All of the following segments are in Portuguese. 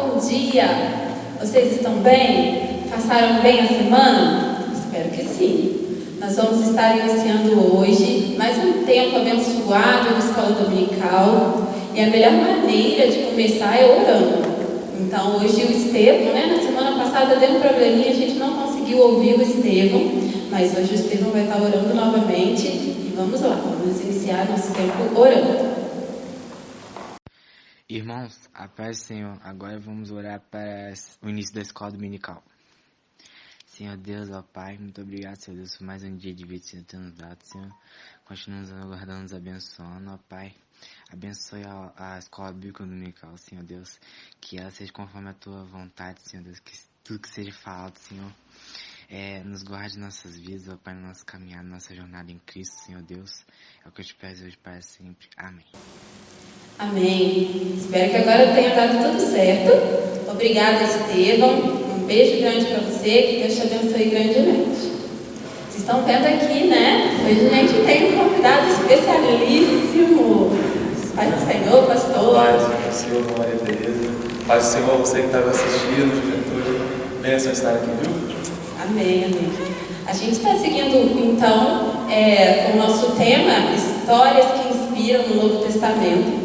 bom dia! Vocês estão bem? Passaram bem a semana? Espero que sim. Nós vamos estar iniciando hoje mais um tempo abençoado na escola dominical e a melhor maneira de começar é orando. Então hoje o Estevão, na semana passada deu um probleminha, a gente não conseguiu ouvir o Estevão, mas hoje o Estevão vai estar orando novamente e vamos lá, vamos iniciar nosso tempo orando. Irmãos, a paz do Senhor, agora vamos orar para o início da escola dominical. Senhor Deus, ó Pai, muito obrigado, Senhor Deus, por mais um dia de vida que o Senhor tem nos dado, Senhor. Continua nos aguardando, nos abençoando, ó Pai. Abençoe a escola bíblica dominical, Senhor Deus, que ela seja conforme a Tua vontade, Senhor Deus, que tudo que seja falado, Senhor, nos guarde nossas vidas, ó Pai, na nossa caminhada, na nossa jornada em Cristo, Senhor Deus. É o que eu te peço hoje para sempre. Amém. Amém. Espero que agora tenha dado tudo certo. Obrigada, Estevão. Um beijo grande para você. Que Deus te abençoe grandemente. Vocês estão vendo aqui, né? Hoje a gente tem um convidado especialíssimo. Paz do Senhor, pastor. Paz do Senhor, Maria Tereza. Paz do Senhor, você que estava assistindo, juventude. Bênção estar aqui, viu? Amém, amém. A gente está seguindo, então, com o nosso tema, Histórias que Inspiram no Novo Testamento.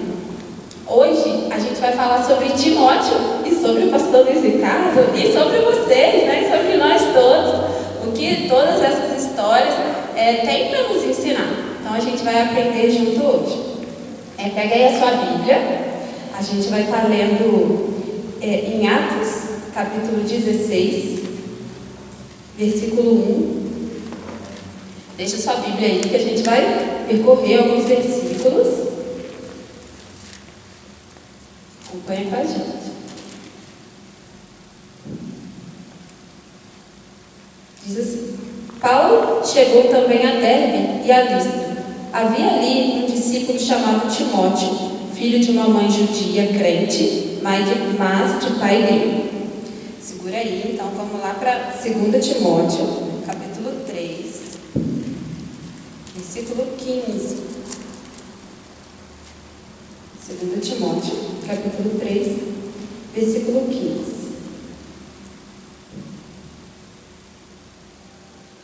Hoje a gente vai falar sobre Timóteo e sobre o pastor Luiz Ricardo e sobre vocês, e sobre nós todos, o que todas essas histórias têm para nos ensinar. Então a gente vai aprender junto hoje. Pega aí a sua Bíblia, a gente vai estar lendo em Atos, capítulo 16, versículo 1. Deixa sua Bíblia aí que a gente vai percorrer alguns versículos. Acompanha com a gente. Diz assim: Paulo chegou também a Derbe e a Listra. Havia ali um discípulo chamado Timóteo, filho de uma mãe judia crente, mas de pai grego. Segura aí, então vamos lá para 2 Timóteo, capítulo 3, versículo 15. 2 Timóteo, capítulo 3, versículo 15.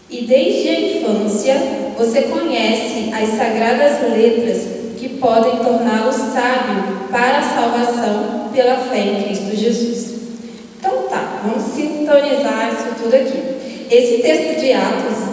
E desde a infância você conhece as sagradas letras que podem torná-lo sábio para a salvação pela fé em Cristo Jesus. Então tá, vamos sintonizar isso tudo aqui. Esse texto de Atos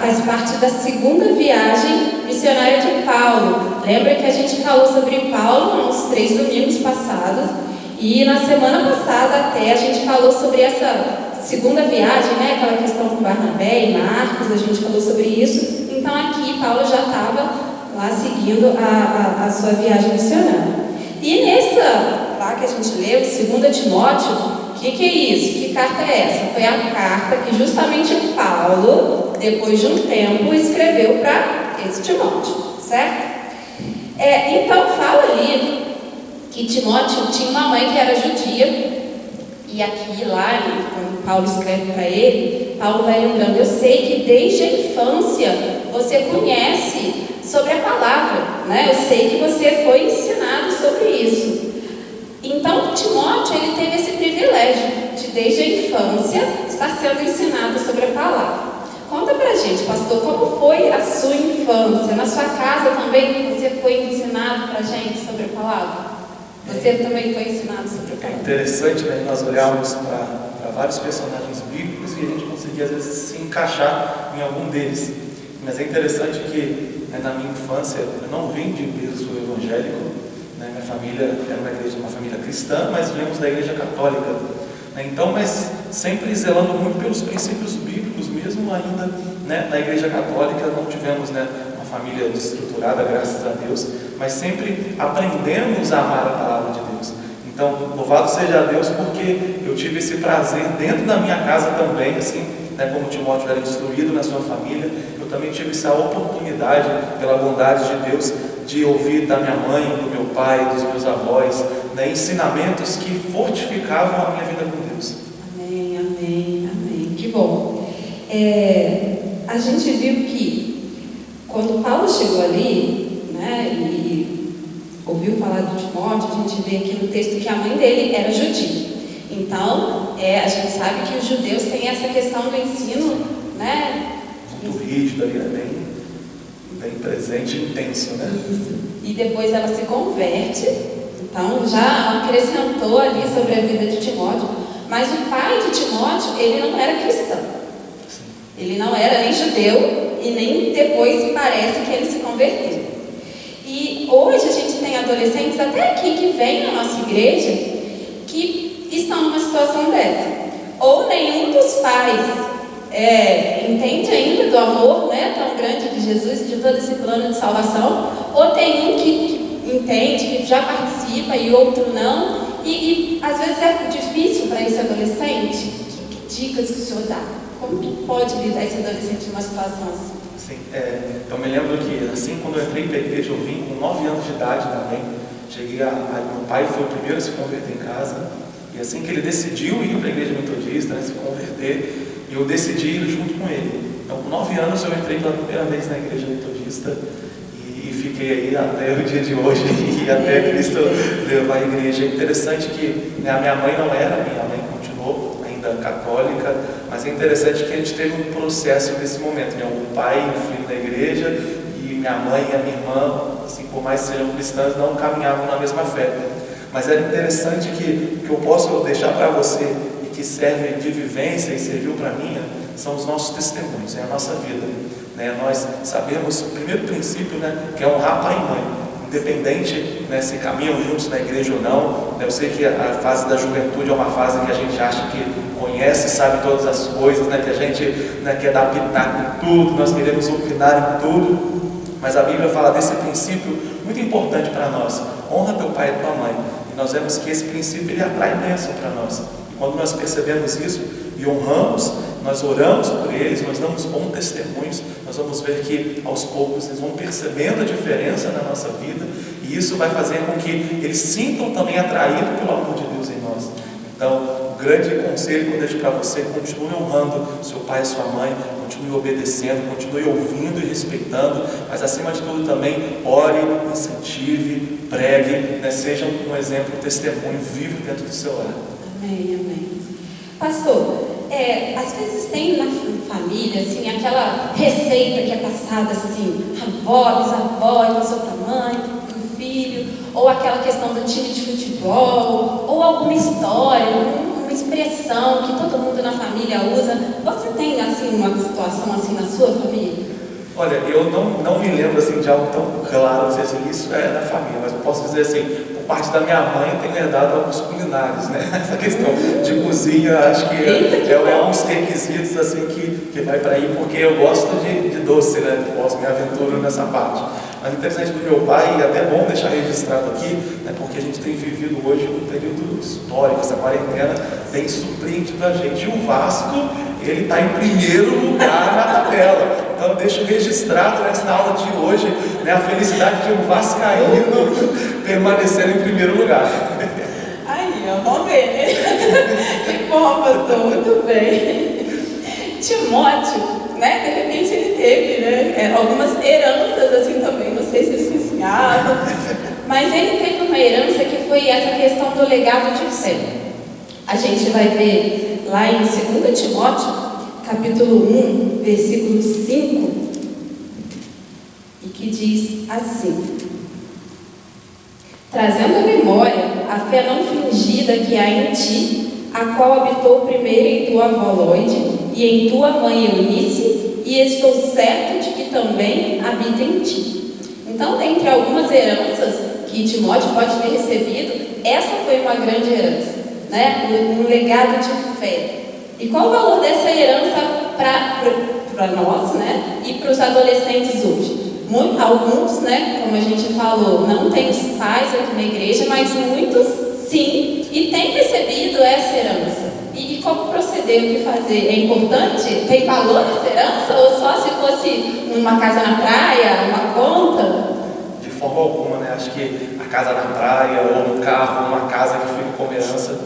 faz parte da segunda viagem missionária de Paulo. Lembra que a gente falou sobre Paulo uns 3 domingos passados? E na semana passada até a gente falou sobre essa segunda viagem, aquela questão com Barnabé e Marcos, a gente falou sobre isso. Então aqui Paulo já estava lá seguindo a sua viagem missionária. E nessa, lá que a gente leu, 2 Timóteo, o que é isso? Que carta é essa? Foi a carta que justamente Paulo, depois de um tempo, escreveu para esse Timóteo, certo? Então fala ali que Timóteo tinha uma mãe que era judia, e aqui lá, quando Paulo escreve para ele, Paulo vai lembrando: eu sei que desde a infância você conhece sobre a palavra, eu sei que você foi ensinado sobre isso. Então Timóteo, ele teve esse privilégio de desde a infância estar sendo ensinado sobre a palavra. Conta pra gente, pastor, como foi a sua infância? Na sua casa também você foi ensinado pra gente sobre a palavra? Você também foi ensinado sobre a palavra? É interessante, nós olharmos para vários personagens bíblicos e a gente conseguir às vezes se encaixar em algum deles. Mas é interessante que na minha infância eu não vim de berço evangélico, minha família era uma família cristã, mas viemos da igreja católica. Então, mas sempre zelando muito pelos princípios bíblicos, mesmo ainda na igreja católica não tivemos uma família estruturada, graças a Deus, mas sempre aprendemos a amar a palavra de Deus. Então, louvado seja Deus, porque eu tive esse prazer dentro da minha casa também, assim, como Timóteo era instruído na sua família, eu também tive essa oportunidade, pela bondade de Deus, de ouvir da minha mãe, do meu pai, dos meus avós, ensinamentos que fortificavam a minha vida com Deus. Amém, amém, amém. Que bom. A gente viu que quando Paulo chegou ali, e ouviu falar de Timóteo, a gente vê aqui no texto que a mãe dele era judia. Então, a gente sabe que os judeus têm essa questão do ensino, né? Muito rígido ali, né? Bem presente e intenso, né? Isso. E depois ela se converte, então já acrescentou ali sobre a vida de Timóteo. Mas o pai de Timóteo, ele não era cristão. Ele não era nem judeu e nem depois parece que ele se converteu. E hoje a gente tem adolescentes até aqui que vêm na nossa igreja que estão numa situação dessa. Ou nenhum dos pais entende ainda do amor, né, tão grande de Jesus e de todo esse plano de salvação, ou tem um que entende, que já participa e outro não, e às vezes é difícil para esse adolescente. Que dicas que o senhor dá? Como que pode lidar esse adolescente numa situação assim? Sim, eu me lembro que assim, quando eu entrei para a igreja, eu vim com 9 anos de idade também. Meu pai foi o primeiro a se converter em casa, e assim que ele decidiu ir para a igreja metodista, né, se converter, eu decidi ir junto com ele. Então, com 9 anos, eu entrei pela primeira vez na igreja metodista e fiquei aí até o dia de hoje e até Cristo levar a igreja. É interessante que, né, a minha mãe não era, minha mãe continuou ainda católica, mas é interessante que a gente teve um processo nesse momento, né? O pai e o filho na igreja, e minha mãe e a minha irmã, assim, por mais que sejam cristãs, não caminhavam na mesma fé. Mas era interessante que eu posso deixar para você, e que serve de vivência e serviu para mim, são os nossos testemunhos, é a nossa vida, né? Nós sabemos o primeiro princípio, né, que é honrar pai e mãe, independente, né, se caminham juntos na igreja ou não, né? Eu sei que a fase da juventude é uma fase que a gente acha que conhece, sabe todas as coisas, né, que a gente, né, quer dar pitaco em tudo, nós queremos opinar em tudo, mas a Bíblia fala desse princípio muito importante para nós: honra teu pai e tua mãe. E nós vemos que esse princípio ele atrai bênção para nós. E quando nós percebemos isso e honramos, nós oramos por eles, nós damos bons testemunhos, nós vamos ver que aos poucos eles vão percebendo a diferença na nossa vida, e isso vai fazer com que eles sintam também atraídos pelo amor de Deus em nós. Então, o grande conselho que eu deixo para você: continue honrando seu pai e sua mãe, continue obedecendo, continue ouvindo e respeitando, mas acima de tudo também ore, incentive, pregue, né? Seja um exemplo, um testemunho vivo dentro do seu lar. Amém, amém. Pastor, às vezes tem na família, assim, aquela receita que é passada, assim, avó, bisavó, e passou para a mãe, para o filho, ou aquela questão do time de futebol, ou alguma história, uma expressão que todo mundo na família usa. Você tem, assim, uma situação assim na sua família? Olha, eu não me lembro assim de algo tão claro, dizer assim, isso é da família, mas eu posso dizer assim, por parte da minha mãe eu tenho herdado alguns culinários, né? Essa questão de cozinha, acho que é uns requisitos assim que vai para aí, porque eu gosto de doce, né? Eu me aventuro nessa parte. Mas interessante do meu pai, e até bom deixar registrado aqui, né, porque a gente tem vivido hoje um período histórico, essa quarentena tem surpreendido a gente. E o Vasco, ele está em primeiro lugar na tabela. Então eu deixo registrado nessa aula de hoje, né, a felicidade de um vascaíno permanecer em primeiro lugar. Aí, ó, vamos ver, né? Que bom, pastor, muito bem. Timóteo, né, de repente ele teve, né, algumas heranças assim também, não sei se eles cozinhavam, mas ele teve uma herança que foi essa questão do legado de fé. A gente vai ver lá em 2 Timóteo, capítulo 1, versículo 5, e que diz assim: trazendo à memória a fé não fingida que há em ti, a qual habitou primeiro em tua avó Loide e em tua mãe Eunice, e estou certo de que também habita em ti. Então, dentre algumas heranças que Timóteo pode ter recebido, essa foi uma grande herança, né? Um legado de fé. E qual o valor dessa herança para nós, né? E para os adolescentes hoje? Alguns, né, como a gente falou, não têm os pais aqui na igreja, mas muitos sim, e têm recebido essa herança. E como proceder, o que fazer? É importante? Tem valor essa herança? Ou só se fosse uma casa na praia, uma conta? De forma alguma, né? Acho que a casa na praia, ou um carro, uma casa que fica como herança,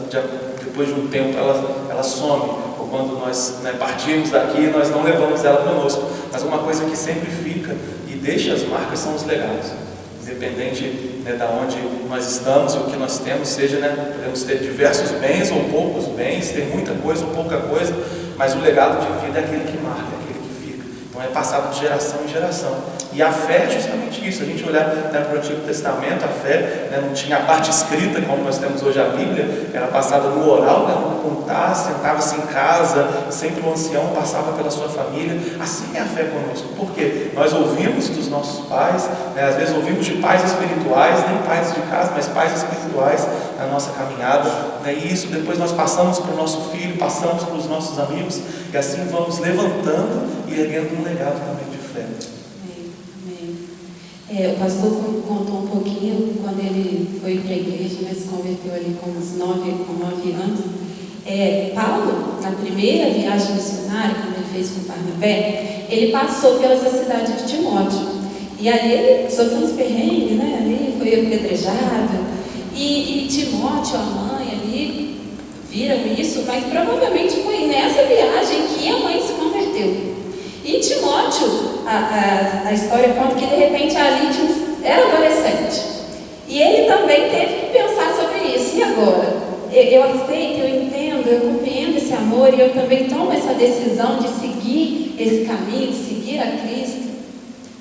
depois de um tempo ela some. Ou quando nós, né, partimos daqui, nós não levamos ela conosco. Mas uma coisa que sempre fica e deixa as marcas são os legados. independente, né, da onde nós estamos e o que nós temos, seja, né, podemos ter diversos bens ou poucos bens, ter muita coisa ou pouca coisa, mas o legado de vida é aquele que marca, é aquele que fica. Então é passado de geração em geração. E a fé é justamente isso. A gente olhar, né, para o Antigo Testamento, a fé, né, não tinha a parte escrita como nós temos hoje a Bíblia, era passada no oral, né, no contar, sentava-se em casa, sempre o ancião passava pela sua família. Assim é a fé conosco, porque nós ouvimos dos nossos pais, né, às vezes ouvimos de pais espirituais, nem pais de casa, mas pais espirituais na nossa caminhada, né, e isso depois nós passamos para o nosso filho, passamos para os nossos amigos, e assim vamos levantando e erguendo um legado também de fé. O pastor contou um pouquinho quando ele foi para a igreja, né, se converteu ali com 9 anos. Paulo, na primeira viagem missionária, que ele fez com Barnabé, ele passou pela cidade de Timóteo. E ali ele sofreu uns perrengues, né? Ali foi apedrejado. E Timóteo, a mãe ali, viram isso, mas provavelmente foi nessa viagem que a mãe se converteu. E Timóteo, a história conta que de repente ali era adolescente. E ele também teve que pensar sobre isso. E agora? Eu aceito, eu entendo, eu compreendo esse amor e eu também tomo essa decisão de seguir esse caminho, de seguir a Cristo.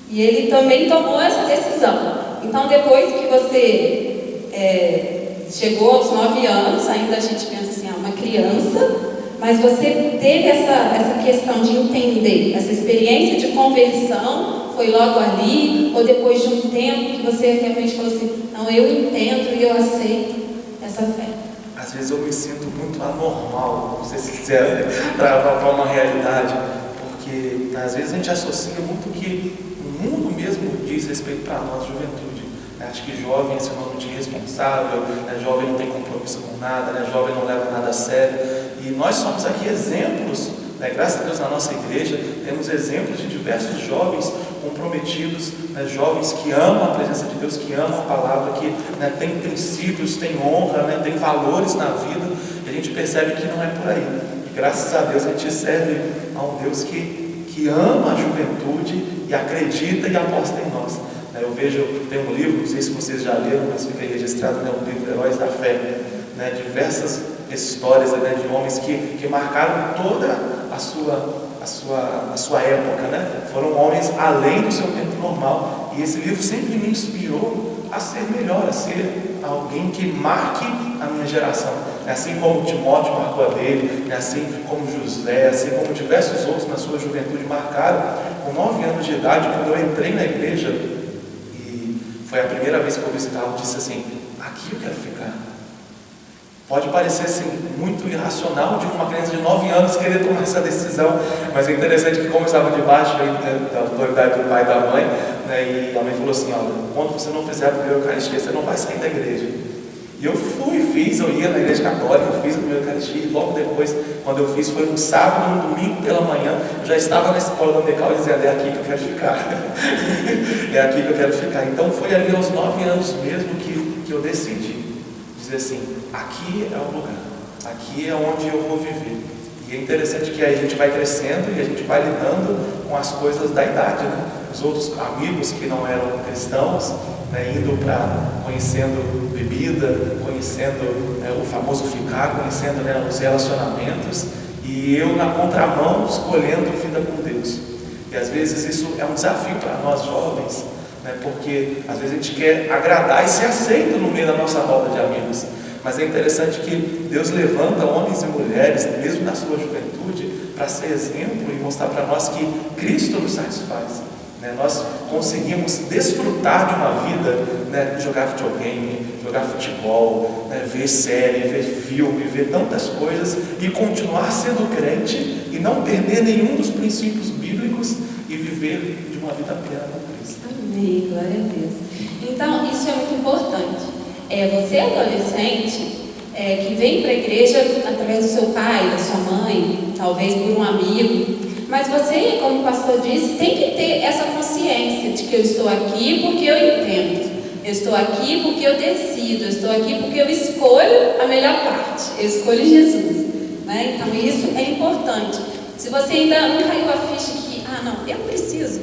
E ele também tomou essa decisão. Então, depois que você chegou aos 9 anos, ainda a gente pensa assim, uma criança, mas você teve essa questão de entender, essa experiência de conversão, foi logo ali, ou depois de um tempo que você realmente falou assim, não, eu entendo e eu aceito essa fé. Às vezes eu me sinto muito anormal, vou ser sincero, para uma realidade, porque às vezes a gente associa muito que o mundo mesmo diz respeito para nós, juventude. Acho que jovem é sinônimo de irresponsável, né? Jovem não tem compromisso com nada, né? Jovem não leva nada a sério. E nós somos aqui exemplos, né? Graças a Deus na nossa igreja, temos exemplos de diversos jovens comprometidos, né? Jovens que amam a presença de Deus, que amam a palavra, que, né, têm princípios, têm honra, né, têm valores na vida, e a gente percebe que não é por aí. E graças a Deus a gente serve a um Deus que ama a juventude e acredita e aposta em nós. Eu vejo, tem um livro, não sei se vocês já leram, mas fica aí registrado, né, o livro Heróis da Fé, né, diversas histórias, né, de homens que marcaram toda a sua época, né? Foram homens além do seu tempo normal, e esse livro sempre me inspirou a ser melhor, a ser alguém que marque a minha geração, assim como Timóteo marcou a dele, assim como José, assim como diversos outros na sua juventude marcaram. Com 9 anos de idade, quando eu entrei na igreja, foi a primeira vez que eu visitava, eu disse assim, aqui eu quero ficar. Pode parecer assim, muito irracional de uma criança de 9 anos querer tomar essa decisão, mas é interessante que como eu estava debaixo aí, né, da autoridade do pai e da mãe, né, e a mãe falou assim, olha, quando você não fizer a primeira Eucaristia, você não vai sair da igreja. E eu eu ia na igreja católica, eu fiz a primeira Eucaristia, e logo depois, quando eu fiz, foi no sábado, no domingo pela manhã, eu já estava na escola dominical dizendo, é aqui que eu quero ficar. É aqui que eu quero ficar. Então foi ali aos 9 anos mesmo que eu decidi dizer assim, aqui é o lugar, aqui é onde eu vou viver. E é interessante que aí a gente vai crescendo e a gente vai lidando com as coisas da idade, né? Os outros amigos que não eram cristãos, né, indo para conhecendo bebida, conhecendo, né, o famoso ficar, conhecendo, né, os relacionamentos, e eu na contramão escolhendo vida com Deus. E às vezes isso é um desafio para nós jovens, né, porque às vezes a gente quer agradar e ser aceito no meio da nossa roda de amigos. Mas é interessante que Deus levanta homens e mulheres, mesmo na sua juventude, para ser exemplo e mostrar para nós que Cristo nos satisfaz. Né? Nós conseguimos desfrutar de uma vida, né, jogar videogame, jogar futebol, né, ver série, ver filme, ver tantas coisas e continuar sendo crente e não perder nenhum dos princípios bíblicos e viver de uma vida plena com Cristo. Amém, glória a Deus. Então, isso é muito importante. Você adolescente, que vem para a igreja através do seu pai, da sua mãe, talvez por um amigo, mas você, como o pastor disse, tem que ter essa consciência de que eu estou aqui porque eu entendo, eu estou aqui porque eu decido, eu estou aqui porque eu escolho a melhor parte, eu escolho Jesus, né? Então isso é importante. Se você ainda não caiu a ficha que, não, eu preciso,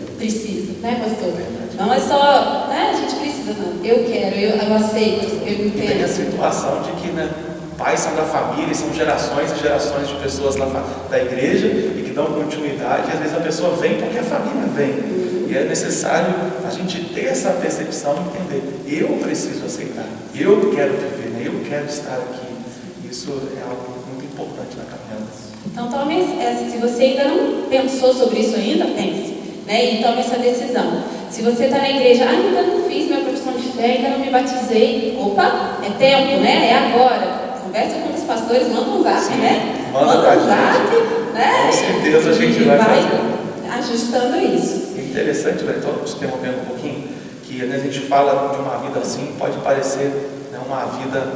né, pastor? Não é só, né, a gente precisa. precisa não, eu quero, eu aceito, eu E tem a entendo. situação de que, né, pais são da família, são gerações e gerações de pessoas da igreja e que dão continuidade, e às vezes a pessoa vem porque a família vem. E é necessário a gente ter essa percepção e entender, eu preciso aceitar, eu quero viver, né? Eu quero estar aqui. Isso é algo muito importante na caminhada. Então tome, se você ainda não pensou sobre isso ainda, pense, né? E tome essa decisão. Se você está na igreja, ainda não fiz minha profissão de fé, ainda não me batizei, opa, é tempo, né? É agora. Conversa com os pastores, manda um zap, né? Manda pra um zap, gente. né? Com certeza a gente E vai fazer. ajustando isso. É interessante, né? Estou te interrompendo um pouquinho, que né, a gente fala de uma vida assim, pode parecer, né, uma vida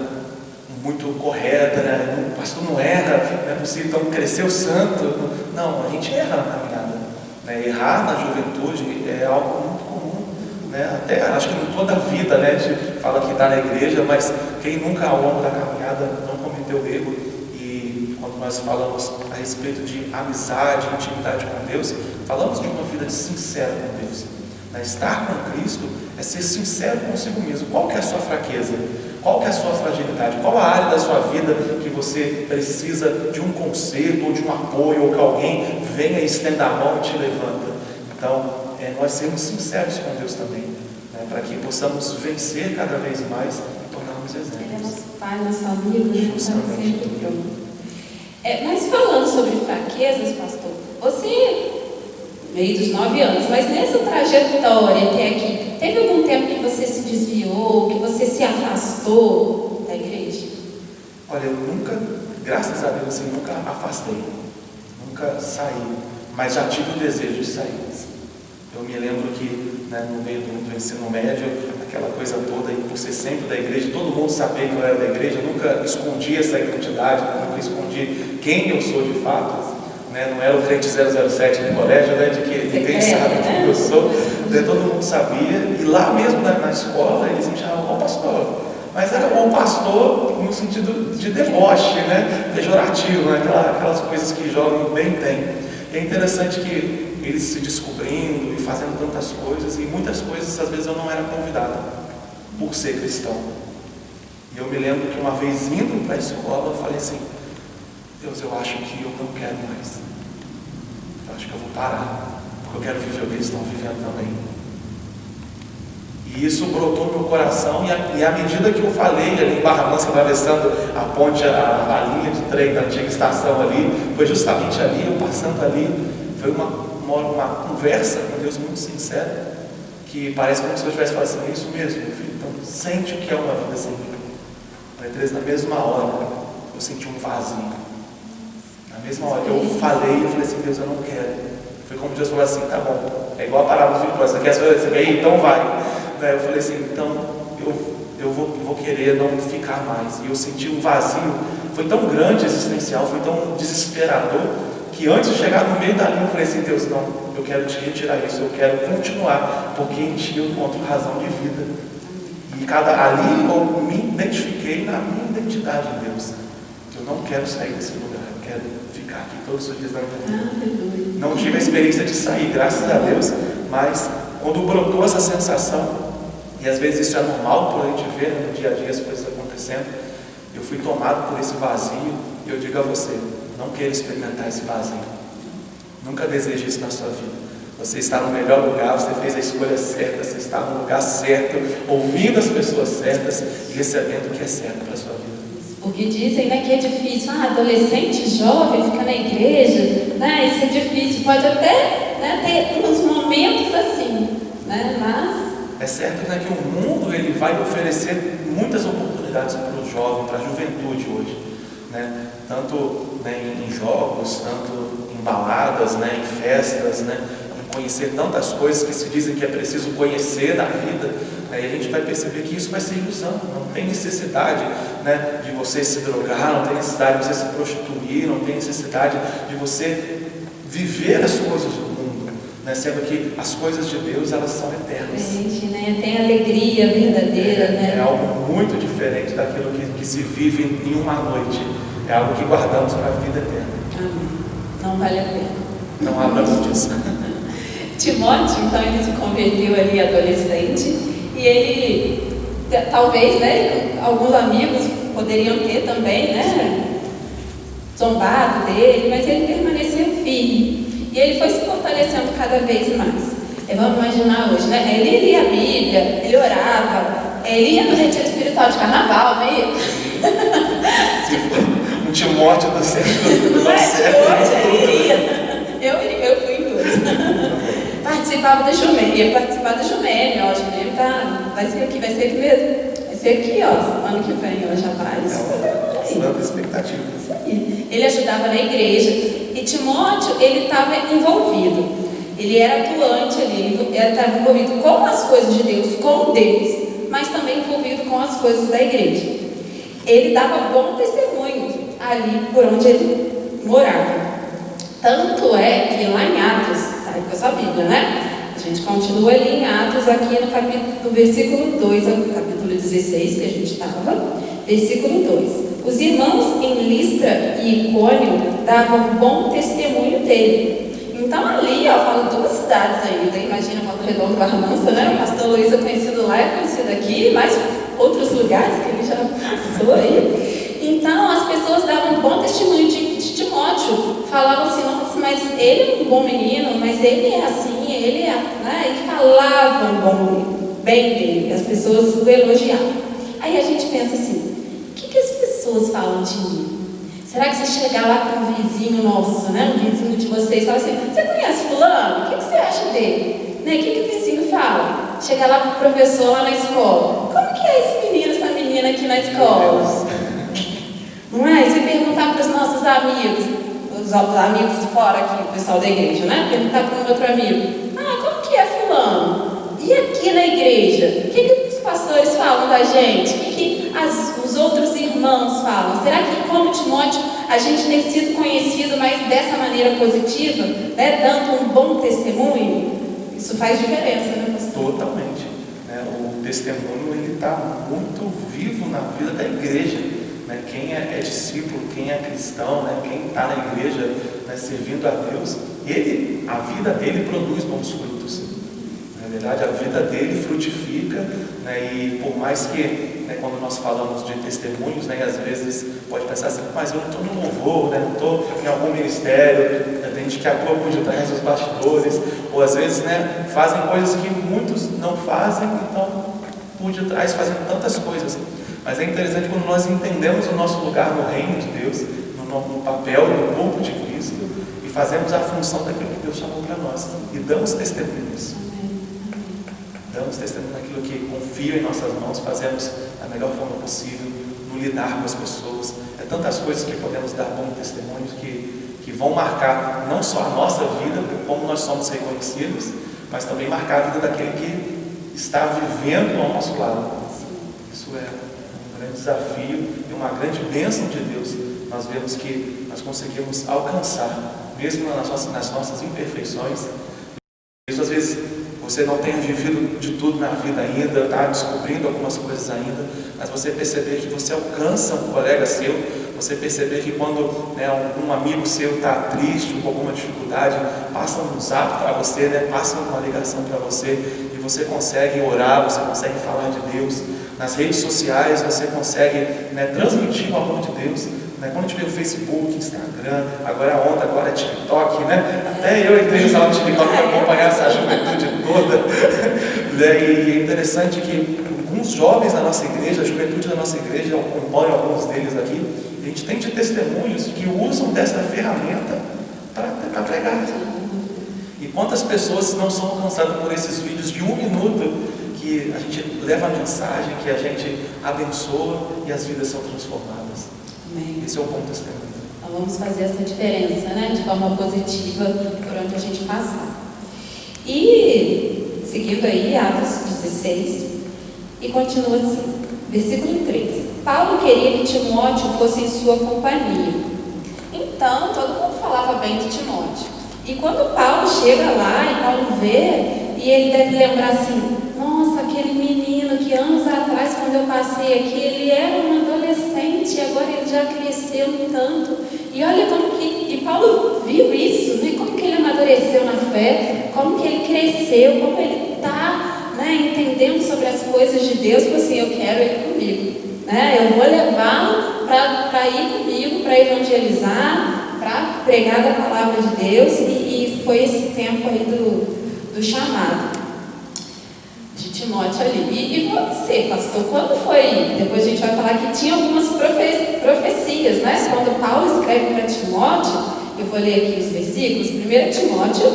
muito correta, né? O pastor não erra, não é possível, então cresceu santo. Não, a gente erra na caminhada. Né? Errar na juventude é algo muito comum. Né? Até acho que em toda a vida, né? A gente fala que está na igreja, mas quem nunca ao longo da caminhada não cometeu erro? E quando nós falamos a respeito de amizade, intimidade com Deus, falamos de uma vida sincera com Deus. Né? Estar com Cristo é ser sincero consigo mesmo. Qual que é a sua fraqueza? Qual que é a sua fragilidade? Qual a área da sua vida que você precisa de um conselho, ou de um apoio, ou que alguém venha e estenda a mão e te levanta? Então, nós sermos sinceros com Deus também, né? Para que possamos vencer cada vez mais e tornarmos exemplos. Ele é nosso pai, nosso amigo, né? Estamos Justamente. sempre pronto. Mas falando sobre fraquezas, pastor, você, meio dos 9 anos, mas nessa trajetória até aqui, teve algum tempo que você se desviou, que você se afastou da igreja? Olha, eu nunca, graças a Deus, assim, nunca afastei, nunca saí, mas já tive o desejo de sair. Eu me lembro que, né, no meio do ensino médio, aquela coisa toda, e por ser sempre da igreja, todo mundo sabia que eu era da igreja, eu nunca escondi essa identidade, nunca escondi quem eu sou de fato. Né? Não era o crente 007 no colégio, né? De que ninguém sabe quem eu sou, né? Todo mundo sabia, e lá mesmo na escola eles me chamavam o pastor, mas era o pastor no sentido de deboche, né? Pejorativo, né? Aquelas coisas que jovem bem tem. E é interessante que eles se descobrindo e fazendo tantas coisas, e muitas coisas às vezes eu não era convidado por ser cristão. E eu me lembro que uma vez indo para a escola eu falei assim, Deus, eu acho que eu não quero mais. Eu acho que eu vou parar, porque eu quero viver o que eles estão vivendo também. E isso brotou no meu coração, e à medida que eu falei ali em Barra Mansa, atravessando a ponte, a linha de trem da antiga estação ali, foi justamente ali, eu passando ali, foi uma conversa com Deus muito sincera, que parece como se eu estivesse falando assim, é isso mesmo, meu filho, então sente o que é uma vida sem mim. Na mesma hora, eu senti um vazio. Na mesma hora que eu falei assim, Deus, eu não quero. Foi como Deus falou assim, tá bom, é igual a parábola do filho pródigo, você quer ir? Então vai. Eu falei assim, então eu vou querer não ficar mais. E eu senti um vazio, foi tão grande, existencial, foi tão desesperador, que antes de chegar no meio da linha eu falei assim, Deus, não, eu quero te retirar isso, eu quero continuar, porque em ti eu encontro razão de vida. E ali eu me identifiquei na minha identidade em Deus. Eu não quero sair desse lugar, eu quero ficar aqui todos os dias da minha vida. Não tive a experiência de sair, graças a Deus, mas quando brotou essa sensação, e às vezes isso é normal por a gente ver no dia a dia as coisas acontecendo, eu fui tomado por esse vazio, e eu digo a você, não queira experimentar esse vazio. Nunca deseje isso na sua vida. Você está no melhor lugar, você fez a escolha certa, você está no lugar certo, ouvindo as pessoas certas e recebendo o que é certo para a sua vida. Porque dizem, né, que é difícil, adolescente, jovem, fica na igreja, né, isso é difícil, pode até, né, ter uns momentos assim, né, mas... É certo, né, que o mundo ele vai oferecer muitas oportunidades para o jovem, para a juventude hoje, né, tanto, né, em jogos, tanto em baladas, né, em festas, né, conhecer tantas coisas que se dizem que é preciso conhecer da vida, né? E a gente vai perceber que isso vai ser ilusão. Não tem necessidade, né, de você se drogar, não tem necessidade de você se prostituir, não tem necessidade de você viver as coisas do mundo, né? Sendo que as coisas de Deus elas são eternas. Gente, né, tem alegria verdadeira, né? É algo muito diferente daquilo que se vive em uma noite. É algo que guardamos para a vida eterna. Amém. Não vale a pena. Não abra mão disso. Timóteo, então, ele se converteu ali adolescente, e E ele, talvez, né, alguns amigos poderiam ter também, né, zombado dele, mas ele permaneceu firme. E ele foi se fortalecendo cada vez mais. Vamos imaginar hoje, né? Ele lia a Bíblia, ele orava, ele ia no retiro espiritual de carnaval, meio. Se for um Timóteo do século. Não é de hoje, ele ia. Eu fui em todos. Participava da Jumene, ia participar da Jumene, ó, a Jumene tá, vai ser aqui mesmo. Vai ser aqui, ó, ano que vem, ó, já vai. Santa expectativa. Isso aí. Ele ajudava na igreja. E Timóteo, ele estava envolvido. Ele era atuante ali, ele estava envolvido com as coisas de Deus, com Deus, mas também envolvido com as coisas da igreja. Ele dava bom testemunho ali por onde ele morava. Tanto é que lá em Atos, tá aí com a sua Bíblia, né? A gente continua ali em Atos, aqui no versículo 2, capítulo 16 que a gente estava, versículo 2. Os irmãos em Listra e Icônio davam bom testemunho dele. Então ali, ó, falo duas cidades ainda, imagina Volta Redonda e Barra Mansa, né? O pastor Luiz é conhecido lá, é conhecido aqui, mas outros lugares que ele já passou aí. Então as pessoas davam um bom testemunho de Timóteo, falavam assim, nossa, mas ele é um bom menino, mas ele é assim, ele é, né? E falavam bem dele, as pessoas o elogiavam. Aí a gente pensa assim, o que as pessoas falam de mim? Será que você chegar lá com um vizinho nosso, né, um vizinho de vocês, e falar assim, você conhece fulano? O que você acha dele? Né? O que o vizinho fala? Chegar lá com o professor lá na escola. Como que é esse menino, essa menina aqui na escola? Não é? Se perguntar para os nossos amigos, os amigos de fora aqui, o pessoal da igreja, né? Perguntar para um outro amigo, como que é fulano? E aqui na igreja? O que os pastores falam da gente? O que os outros irmãos falam? Será que, como Timóteo, a gente tem sido conhecido mais dessa maneira positiva, né? Dando um bom testemunho? Isso faz diferença, né, pastor? Totalmente. Né? O testemunho ele está muito vivo na vida da igreja. Né? Quem é discípulo, quem é cristão, né? Quem está na igreja, né? Servindo a Deus, a vida dele produz bons frutos. Na verdade, a vida dele frutifica, né? E por mais que, né, quando nós falamos de testemunhos, né, às vezes pode pensar assim, mas eu não estou no louvor, né, não estou em algum ministério, né, tem gente que atua por detrás dos bastidores, ou às vezes, né, fazem coisas que muitos não fazem, então por detrás fazem tantas coisas. Mas é interessante quando nós entendemos o nosso lugar no reino de Deus, no papel, no corpo de Cristo, e fazemos a função daquilo que Deus chamou para nós, e damos testemunhos. Damos testemunho daquilo que confia em nossas mãos, fazemos da melhor forma possível, no lidar com as pessoas. É tantas coisas que podemos dar bons testemunhos que vão marcar não só a nossa vida, como nós somos reconhecidos, mas também marcar a vida daquele que está vivendo ao nosso lado. Isso é um grande desafio e uma grande bênção de Deus. Nós vemos que nós conseguimos alcançar, mesmo nas nossas imperfeições. Isso às vezes você não tenha vivido de tudo na vida ainda, está descobrindo algumas coisas ainda, mas você perceber que você alcança um colega seu, você perceber que quando, né, um amigo seu está triste, com alguma dificuldade, passa um zap para você, né, passa uma ligação para você, e você consegue orar, você consegue falar de Deus. Nas redes sociais você consegue, né, transmitir o amor de Deus. Quando a gente vê o Facebook, Instagram, agora a onda, agora é TikTok, né? Até eu entrei usar o TikTok para acompanhar essa juventude toda. E é interessante que alguns jovens da nossa igreja, a juventude da nossa igreja, eu acompanho alguns deles aqui, a gente tem de testemunhos que usam dessa ferramenta para pregar. E quantas pessoas não são alcançadas por esses vídeos de 1 minuto, que a gente leva a mensagem, que a gente abençoa e as vidas são transformadas. Amém. Esse é o bom testemunho. Então vamos fazer essa diferença, né? De forma positiva por onde a gente passar. E seguindo aí Atos 16, e continua assim, versículo 3. Paulo queria que Timóteo fosse em sua companhia. Então todo mundo falava bem de Timóteo. E quando Paulo chega lá e Paulo vê, e ele deve lembrar assim, nossa, aquele menino que anos atrás, quando eu passei aqui, ele era um adolescente, e agora ele já cresceu um tanto. E olha como que... E Paulo viu isso, né? Como que ele amadureceu na fé, como que ele cresceu, como ele está, né? entendendo sobre as coisas de Deus, falou assim, eu quero ele comigo, né? Eu vou levá-lo para ir comigo, para evangelizar, para pregar da palavra de Deus, e foi esse tempo aí do chamado de Timóteo ali. E você, pastor, quando foi? Depois a gente vai falar que tinha algumas profecias, né? Quando Paulo escreve para Timóteo, eu vou ler aqui os versículos. 1 Timóteo,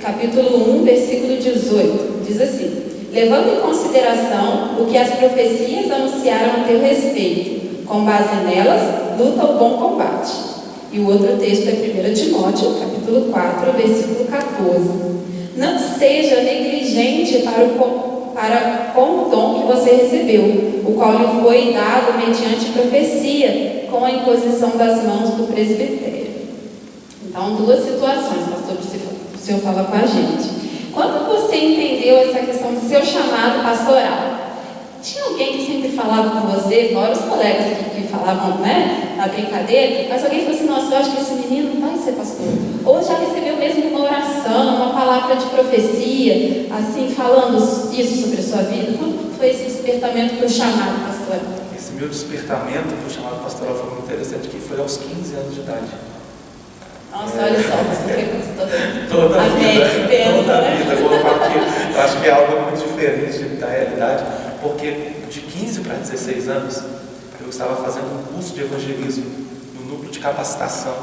capítulo 1, versículo 18, diz assim: levando em consideração o que as profecias anunciaram a teu respeito, com base nelas, luta o bom combate. E o outro texto é 1 Timóteo, capítulo 4, versículo 14. Não seja negligente para com o dom que você recebeu, o qual lhe foi dado mediante profecia, com a imposição das mãos do presbitério. Então, duas situações, pastor, o senhor fala com a gente. Quando você entendeu essa questão do seu chamado pastoral, tinha alguém que sempre falava com você, fora os colegas que falavam, né, na brincadeira, mas alguém falou assim, nossa, eu acho que esse menino não vai ser pastor. Ou já recebeu mesmo uma oração, uma palavra de profecia, assim, falando isso sobre a sua vida? Quando foi esse despertamento para o chamado pastoral? Esse meu despertamento para o chamado pastoral foi muito interessante, que foi aos 15 anos de idade. Nossa, olha só, você foi pastor. Toda a vida, pensa, toda a né? vida. Eu acho que é algo muito diferente da realidade, porque de 15 para 16 anos, eu estava fazendo um curso de evangelismo no núcleo de capacitação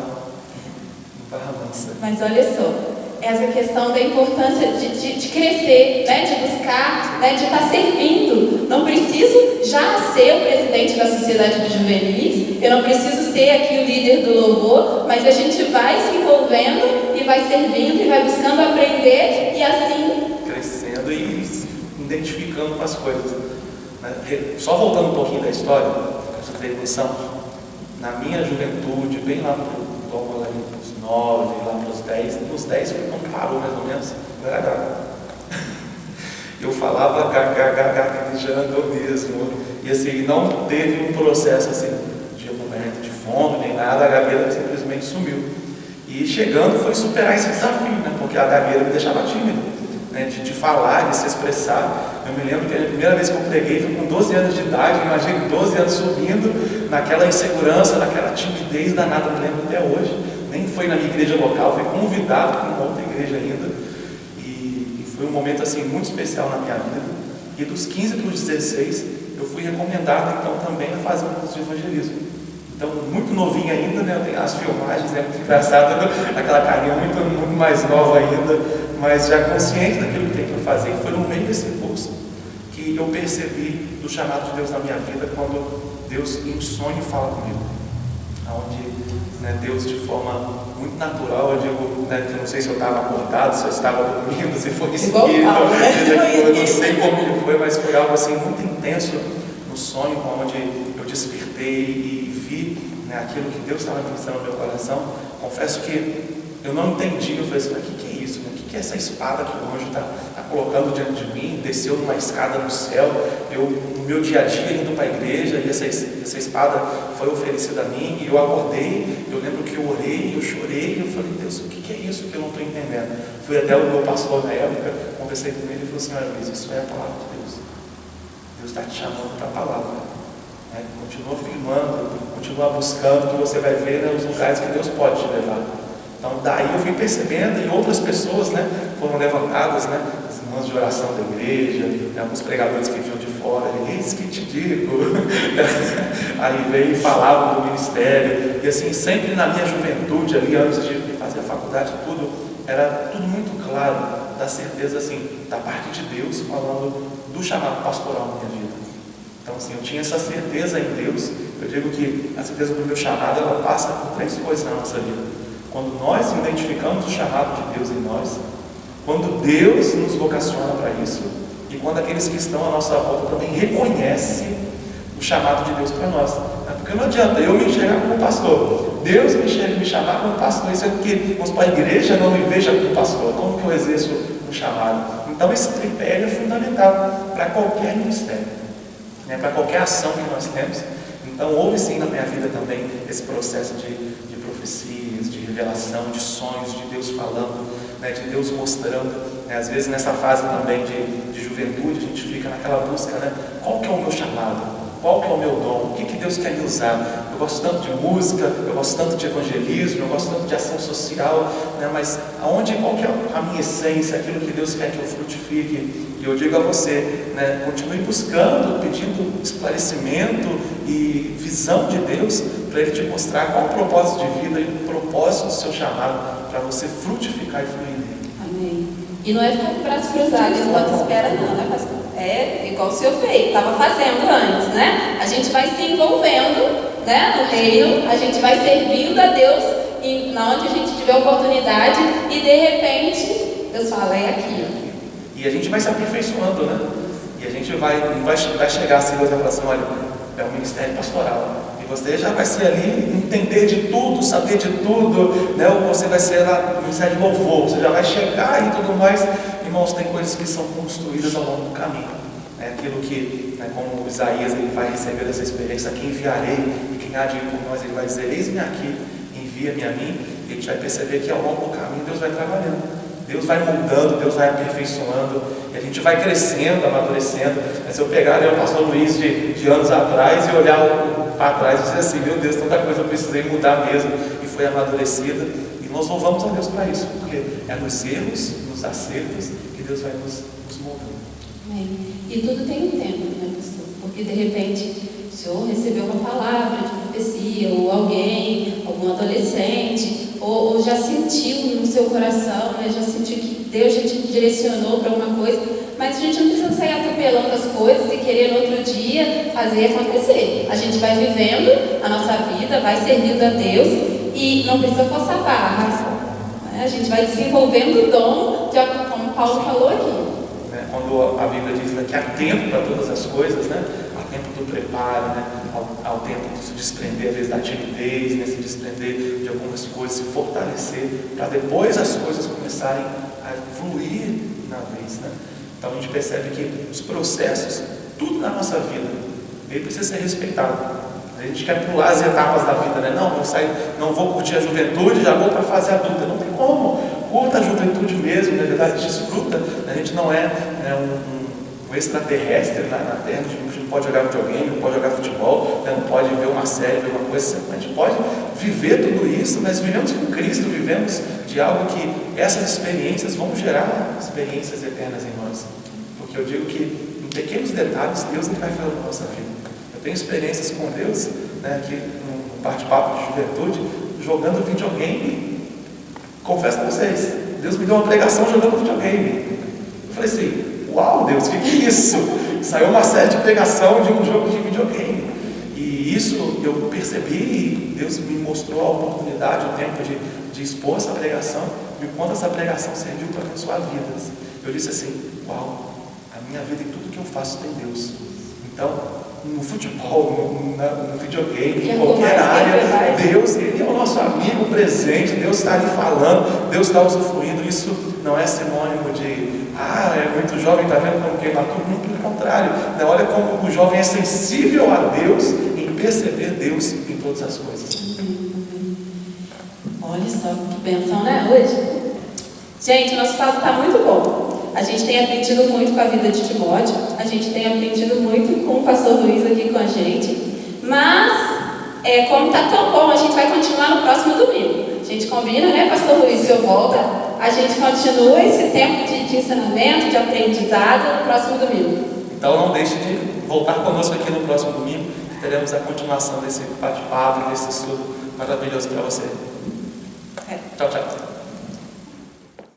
em Barra Mansa. Mas olha só, essa questão da importância de crescer, né, de buscar, né, de estar servindo. Não preciso já ser o presidente da sociedade de juvenis, eu não preciso ser aqui o líder do louvor, mas a gente vai se envolvendo e vai servindo e vai buscando aprender e assim crescendo e se identificando com as coisas. Só voltando um pouquinho da história, para você ter noção, na minha juventude, bem lá para os 9, lá para os 10, nos 10 foi quando parou mais ou menos, eu falava gaguejando mesmo, e assim, não teve um processo assim, de momento de fome, nem nada, a gagueira simplesmente sumiu. E chegando foi superar esse desafio, né? Porque a gagueira me deixava tímido, né? De falar, de se expressar. Eu me lembro que a primeira vez que eu preguei foi com 12 anos de idade, imagino 12 anos subindo, naquela insegurança, naquela timidez danada, eu me lembro até hoje. Nem foi na minha igreja local, fui convidado para uma outra igreja ainda. E foi um momento assim muito especial na minha vida. E dos 15 para os 16, eu fui recomendado então também a fazer um curso de evangelismo. Então, muito novinho ainda, né? Eu tenho as filmagens, né? Muito engraçado, aquela carinha muito mais nova ainda, mas já consciente daquilo que tem que fazer. E foi no meio desse curso que eu percebi do chamado de Deus na minha vida, quando Deus em sonho fala comigo. Onde, né, Deus de forma muito natural, eu digo, né, que eu não sei se eu estava acordado, se eu estava dormindo, se foi seguido, eu não sei como foi, mas foi algo assim muito intenso no sonho, onde eu despertei e vi, né, aquilo que Deus estava ministrando no meu coração. Confesso que eu não entendi, eu falei assim, mas o que é isso? Né? O que é essa espada que o anjo está colocando diante de mim? Desceu numa escada no céu, eu no meu dia a dia indo para a igreja, e essa espada foi oferecida a mim, e eu acordei, eu lembro que eu orei, eu chorei, eu falei, Deus, o que é isso que eu não estou entendendo? Fui até o meu pastor na época, conversei com ele e falou assim, olha Luiz, isso é a palavra de Deus. Deus está te chamando para a palavra. Continua firmando, continua buscando, que você vai ver, né, os lugares que Deus pode te levar. Então daí eu fui percebendo, e outras pessoas, né, foram levantadas, né, as irmãs de oração da igreja, né, alguns pregadores que vinham de fora, eis que te digo, aí veio e falavam do ministério, e assim, sempre na minha juventude ali, antes de fazer a faculdade, tudo, era tudo muito claro, da certeza assim, da parte de Deus, falando do chamado pastoral na minha vida. Então assim, eu tinha essa certeza em Deus. Eu digo que a certeza do meu chamado, ela passa por 3 coisas na nossa vida. Quando nós identificamos o chamado de Deus em nós, quando Deus nos vocaciona para isso, e quando aqueles que estão à nossa volta também reconhecem o chamado de Deus para nós. Porque não adianta eu me enxergar como pastor, Deus me chamar como pastor, isso é porque a igreja não me veja como pastor. Como que eu exerço o chamado? Então esse tripé é fundamental para qualquer ministério, né, para qualquer ação que nós temos. Então houve sim na minha vida também esse processo de profecias, de revelação, de sonhos, de Deus falando, né, de Deus mostrando. né? Às vezes nessa fase também de juventude, a gente fica naquela busca, né? Qual que é o meu chamado? Qual que é o meu dom? O que Deus quer me usar? Eu gosto tanto de música, eu gosto tanto de evangelismo, eu gosto tanto de ação social, né? Mas qual que é a minha essência, aquilo que Deus quer que eu frutifique? E eu digo a você, né? Continue buscando, pedindo esclarecimento e visão de Deus, para Ele te mostrar qual o propósito de vida e o propósito do seu chamado, para você frutificar e fluir nele. Amém. E não é ficar com o braço cruzado enquanto espera não, né, pastor? É igual o senhor fez, estava fazendo antes, né? A gente vai se envolvendo, né, no reino, a gente vai servindo a Deus e na onde a gente tiver oportunidade e de repente Deus fala, é aqui. E a gente vai se aperfeiçoando, né? E a gente vai chegar assim, Deus vai falar assim, olha, é um ministério pastoral. E você já vai ser ali, entender de tudo, saber de tudo, né? Ou você vai ser lá no ministério de louvor, você já vai chegar e tudo mais. Irmãos, tem coisas que são construídas ao longo do caminho. Né? Aquilo que, né, como Isaías, ele vai receber essa experiência, quem enviarei, e quem há de ir por nós, ele vai dizer, eis-me aqui, envia-me a mim. E a gente vai perceber que ao longo do caminho Deus vai trabalhando. Deus vai mudando, Deus vai aperfeiçoando, e a gente vai crescendo, amadurecendo. Se eu pegar o pastor Luiz de anos atrás e olhar para trás e dizer assim, meu Deus, tanta coisa eu precisei mudar mesmo, e foi amadurecida, e nós louvamos a Deus para isso, porque é nos erros, nos acertos, que Deus vai nos moldando. Amém. E tudo tem um tempo, né, pastor? Porque de repente o senhor recebeu uma palavra de profecia, ou alguém, algum adolescente, ou já sentiu no seu coração, né? Já sentiu que Deus já te direcionou para alguma coisa, mas a gente não precisa sair atropelando as coisas e querer no outro dia fazer acontecer. A gente vai vivendo a nossa vida, vai servindo a Deus e não precisa forçar a barra, né? A gente vai desenvolvendo o dom, como Paulo falou aqui. Quando a Bíblia diz que há tempo para todas as coisas, né? Há tempo do preparo, né? Ao tempo de se desprender, às vezes, da timidez, né? Se desprender de algumas coisas, se fortalecer, para depois as coisas começarem a fluir na vez, né? Então a gente percebe que os processos, tudo na nossa vida, ele precisa ser respeitado. A gente quer pular as etapas da vida, né? Não vou curtir a juventude, já vou para a fase adulta. Não tem como. Curta a juventude mesmo, na verdade, desfruta. A gente não é um extraterrestre na Terra, a gente não pode jogar videogame, não pode jogar futebol, né? Não pode ver uma série, ver uma coisa. A gente pode viver tudo isso, mas vivemos com Cristo, vivemos de algo que essas experiências vão gerar experiências eternas em nós. Porque eu digo que em pequenos detalhes Deus vai fazer na nossa vida. Eu tenho experiências com Deus, né, aqui no bate-papo de juventude, jogando videogame. Confesso a vocês, Deus me deu uma pregação jogando videogame. Eu falei assim, uau Deus, o que é isso? Saiu uma série de pregação de um jogo de videogame. E isso eu percebi, Deus me mostrou a oportunidade, o tempo de expor essa pregação, e o quanto essa pregação serviu para abençoar vidas. Eu disse assim, uau, a minha vida e tudo que eu faço tem Deus. Então, no futebol, no videogame, em qualquer área, Deus, Ele é o nosso amigo presente, Deus está ali falando, Deus está usufruindo. Isso não é sinônimo de, é muito jovem, está vendo como queima tudo, muito pelo contrário. Né? Olha como o jovem é sensível a Deus, em perceber Deus em todas as coisas. Olha só que bênção, né, hoje? Gente, nosso papo está muito bom. A gente tem aprendido muito com a vida de Timóteo, a gente tem aprendido muito com o pastor Luiz aqui com a gente, mas como está tão bom, a gente vai continuar no próximo domingo. A gente combina, né, pastor Luiz, se eu volta, a gente continua esse tempo de ensinamento, de aprendizado no próximo domingo. Então não deixe de voltar conosco aqui no próximo domingo, teremos a continuação desse bate-papo, desse estudo maravilhoso para você. Tchau, tchau.